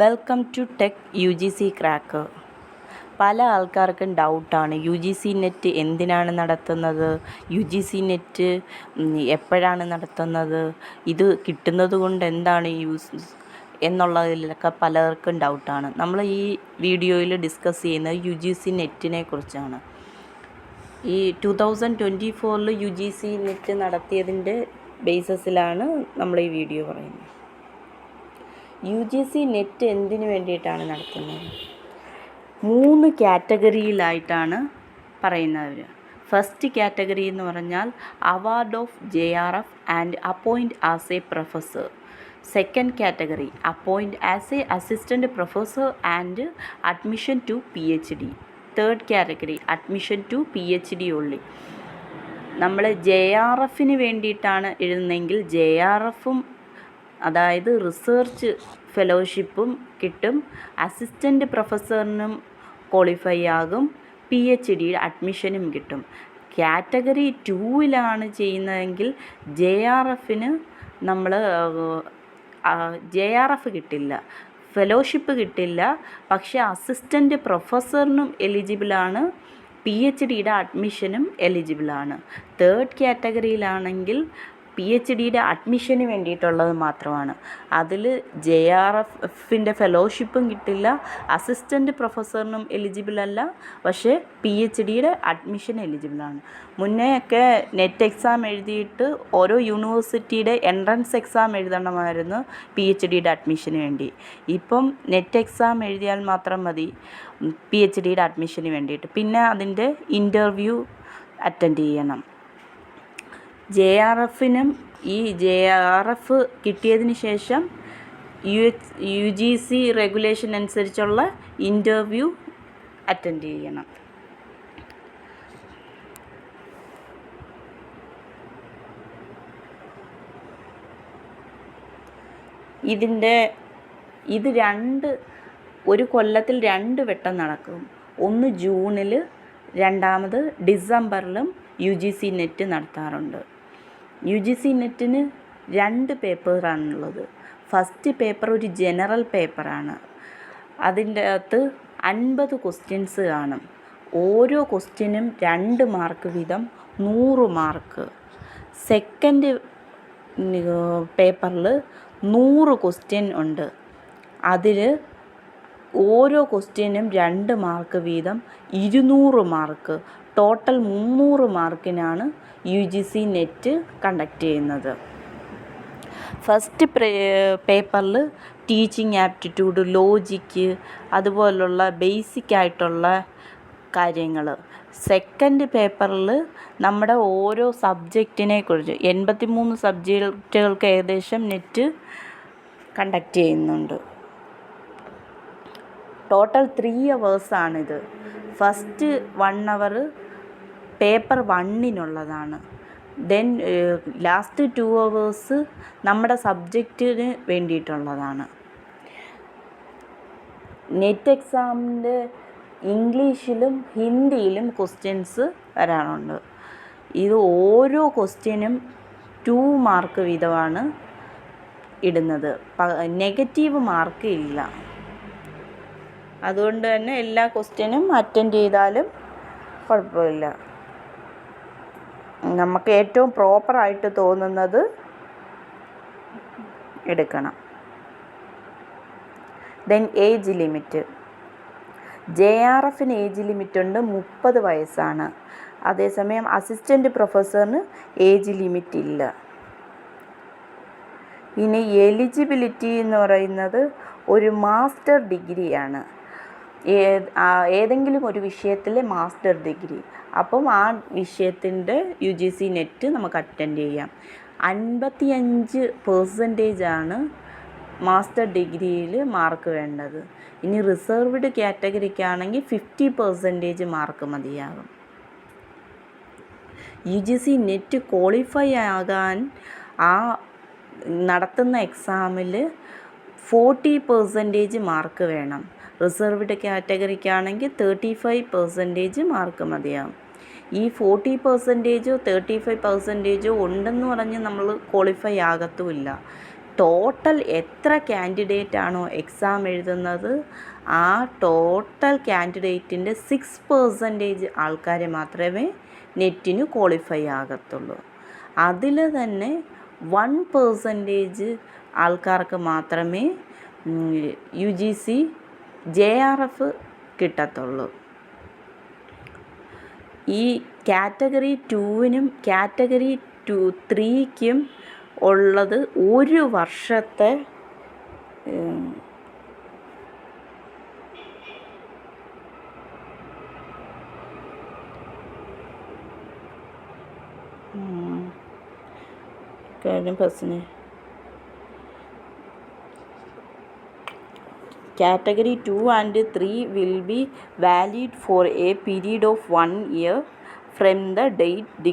Welcome to tech U G C crack. പല ആൾക്കാർക്കും ഡൗട്ടാണ് യു ജി സി നെറ്റ് എന്തിനാണ് നടത്തുന്നത്, യു ജി സി നെറ്റ് എപ്പോഴാണ് നടത്തുന്നത്, ഇത് കിട്ടുന്നത് കൊണ്ട് എന്താണ് യൂസ് എന്നുള്ളതിലൊക്കെ പലർക്കും ഡൗട്ടാണ്. നമ്മൾ ഈ വീഡിയോയിൽ ഡിസ്കസ് ചെയ്യുന്നത് യു ജി സി നെറ്റിനെ കുറിച്ചാണ്. ഈ 2024 യു ജി സി നെറ്റ് നടത്തിയതിൻ്റെ ബേസിസിലാണ് നമ്മൾ ഈ വീഡിയോ പറയുന്നത്. യു ജി സി നെറ്റ് എന്തിനു വേണ്ടിയിട്ടാണ് നടത്തുന്നത്? 3 കാറ്റഗറിയിലായിട്ടാണ് പറയുന്നവർ. ഫസ്റ്റ് കാറ്റഗറി എന്ന് പറഞ്ഞാൽ award of JRF and appoint as a professor. Second category appoint as a assistant professor and admission to PhD. Third category admission to PhD only. നമ്മൾ JRF വേണ്ടിയിട്ടാണ് എഴുതുന്നതെങ്കിൽ JRFും അതായത് റിസർച്ച് ഫെലോഷിപ്പും കിട്ടും, അസിസ്റ്റൻ്റ് പ്രൊഫസറിനും ക്വാളിഫൈ ആകും, PhD അഡ്മിഷനും കിട്ടും. കാറ്റഗറി 2 ചെയ്യുന്നതെങ്കിൽ JRF നമ്മൾ JRF കിട്ടില്ല, ഫെലോഷിപ്പ് കിട്ടില്ല, പക്ഷേ അസിസ്റ്റൻ്റ് പ്രൊഫസറിനും എലിജിബിളാണ്, PhD അഡ്മിഷനും എലിജിബിളാണ്. തേർഡ് കാറ്റഗറിയിലാണെങ്കിൽ PhD അഡ്മിഷന് വേണ്ടിയിട്ടുള്ളത് മാത്രമാണ്. അതിൽ JRF ഫെലോഷിപ്പും കിട്ടില്ല, അസിസ്റ്റൻ്റ് പ്രൊഫസറിനും എലിജിബിളല്ല, പക്ഷേ PhD അഡ്മിഷൻ എലിജിബിളാണ്. മുന്നേയൊക്കെ നെറ്റ് എക്സാം എഴുതിയിട്ട് ഓരോ യൂണിവേഴ്സിറ്റിയുടെ എൻട്രൻസ് എക്സാം എഴുതണമായിരുന്നു PhD അഡ്മിഷന് വേണ്ടി. ഇപ്പം നെറ്റ് എക്സാം എഴുതിയാൽ മാത്രം മതി PhD അഡ്മിഷന് വേണ്ടിയിട്ട്, പിന്നെ അതിൻ്റെ ഇൻ്റർവ്യൂ അറ്റൻഡ് ചെയ്യണം. JRFനും ഈ JRF കിട്ടിയതിന് ശേഷം UGC റെഗുലേഷൻ അനുസരിച്ചുള്ള ഇൻ്റർവ്യൂ അറ്റൻഡ് ചെയ്യണം. ഇത് ഒരു കൊല്ലത്തിൽ 2 വട്ടം നടക്കും. ഒന്ന് ജൂണിൽ, രണ്ടാമത് ഡിസംബറിലും UGC നെറ്റ് നടത്താറുണ്ട്. UGC നെറ്റിന് 2 പേപ്പറാണുള്ളത്. ഫസ്റ്റ് പേപ്പർ ഒരു ജനറൽ പേപ്പറാണ്. അതിൻ്റെ അകത്ത് 50 ക്വസ്റ്റ്യൻസ് കാണും. ഓരോ ക്വസ്റ്റ്യനും 2 മാർക്ക് വീതം 100 മാർക്ക്. സെക്കൻഡ് പേപ്പറിൽ 100 ക്വസ്റ്റ്യൻ ഉണ്ട്. അതിൽ ഓരോ ക്വസ്റ്റ്യനും 2 മാർക്ക് വീതം 200 mark. Total 300 മാർക്കിനാണ് UGC net conduct ചെയ്യുന്നത്. ഫസ്റ്റ് പേപ്പറിൽ ടീച്ചിങ് ആപ്റ്റിറ്റ്യൂഡ്, ലോജിക്ക്, അതുപോലുള്ള ബേസിക് ആയിട്ടുള്ള കാര്യങ്ങൾ. സെക്കൻഡ് പേപ്പറിൽ നമ്മുടെ ഓരോ സബ്ജക്റ്റിനെ കുറിച്ച് 83 സബ്ജക്റ്റുകൾക്ക് ഏകദേശം നെറ്റ് കണ്ടക്ട് ചെയ്യുന്നുണ്ട്. ടോട്ടൽ 3 അവേഴ്സാണിത്. ഫസ്റ്റ് 1 അവർ പേപ്പർ 1നുള്ളതാണ്. ദെൻ ലാസ്റ്റ് 2 അവേഴ്സ് നമ്മുടെ സബ്ജക്റ്റിന് വേണ്ടിയിട്ടുള്ളതാണ്. നെറ്റ് എക്സാമിൻ്റെ ഇംഗ്ലീഷിലും ഹിന്ദിയിലും ക്വസ്റ്റ്യൻസ് വരാറുണ്ട്. ഇത് ഓരോ ക്വസ്റ്റ്യനും 2 മാർക്ക് വീതമാണ് ഇടുന്നത്. നെഗറ്റീവ് മാർക്ക് ഇല്ല. അതുകൊണ്ട് തന്നെ എല്ലാ ക്വസ്റ്റ്യനും അറ്റൻഡ് ചെയ്താലും കുഴപ്പമില്ല. നമുക്ക് ഏറ്റവും പ്രോപ്പറായിട്ട് തോന്നുന്നത് എടുക്കണം. Then age limit. JRFന് ഏജ് ലിമിറ്റ് ഉണ്ട്, 30 വയസ്സാണ്. അതേസമയം അസിസ്റ്റൻ്റ് പ്രൊഫസറിന് ഏജ് ലിമിറ്റ് ഇല്ല. ഇനി എലിജിബിലിറ്റി എന്ന് പറയുന്നത് ഒരു മാസ്റ്റർ ഡിഗ്രിയാണ്. ഏതെങ്കിലും ഒരു വിഷയത്തിലെ മാസ്റ്റർ ഡിഗ്രി. അപ്പം ആ വിഷയത്തിൻ്റെ UGC നെറ്റ് നമുക്ക് അറ്റൻഡ് ചെയ്യാം. 55% മാസ്റ്റർ ഡിഗ്രിയിൽ മാർക്ക് വേണ്ടത്. ഇനി റിസർവ്ഡ് കാറ്റഗറിക്കാണെങ്കിൽ 50% മാർക്ക് മതിയാകും. UGC നെറ്റ് ക്വാളിഫൈ ആകാൻ ആ നടത്തുന്ന എക്സാമിൽ 40% മാർക്ക് വേണം. റിസർവ്ഡ് കാറ്റഗറിക്കാണെങ്കിൽ 35% മാർക്ക് മതിയാകും. ഈ 40%, 35% ഉണ്ടെന്ന് പറഞ്ഞ് നമ്മൾ ക്വാളിഫൈ ആകത്തുമില്ല. ടോട്ടൽ എത്ര കാൻഡിഡേറ്റ് ആണോ എക്സാം എഴുതുന്നത്, ആ ടോട്ടൽ കാൻഡിഡേറ്റിൻ്റെ 6% ആൾക്കാരെ മാത്രമേ നെറ്റിന് ക്വാളിഫൈ ആകത്തുള്ളൂ. അതിൽ തന്നെ 1% ആൾക്കാർക്ക് മാത്രമേ UGC JRF കിട്ടത്തുള്ളൂ. ഈ കാറ്റഗറി 2-നും കാറ്റഗറി 3-ക്കും ഉള്ളത് 1 വർഷത്തെ Category 2 and 3 will be valid for a period of 1 year from the date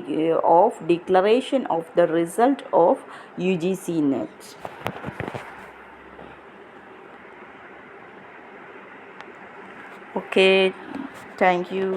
of declaration of the result of UGC NET. Okay, thank you.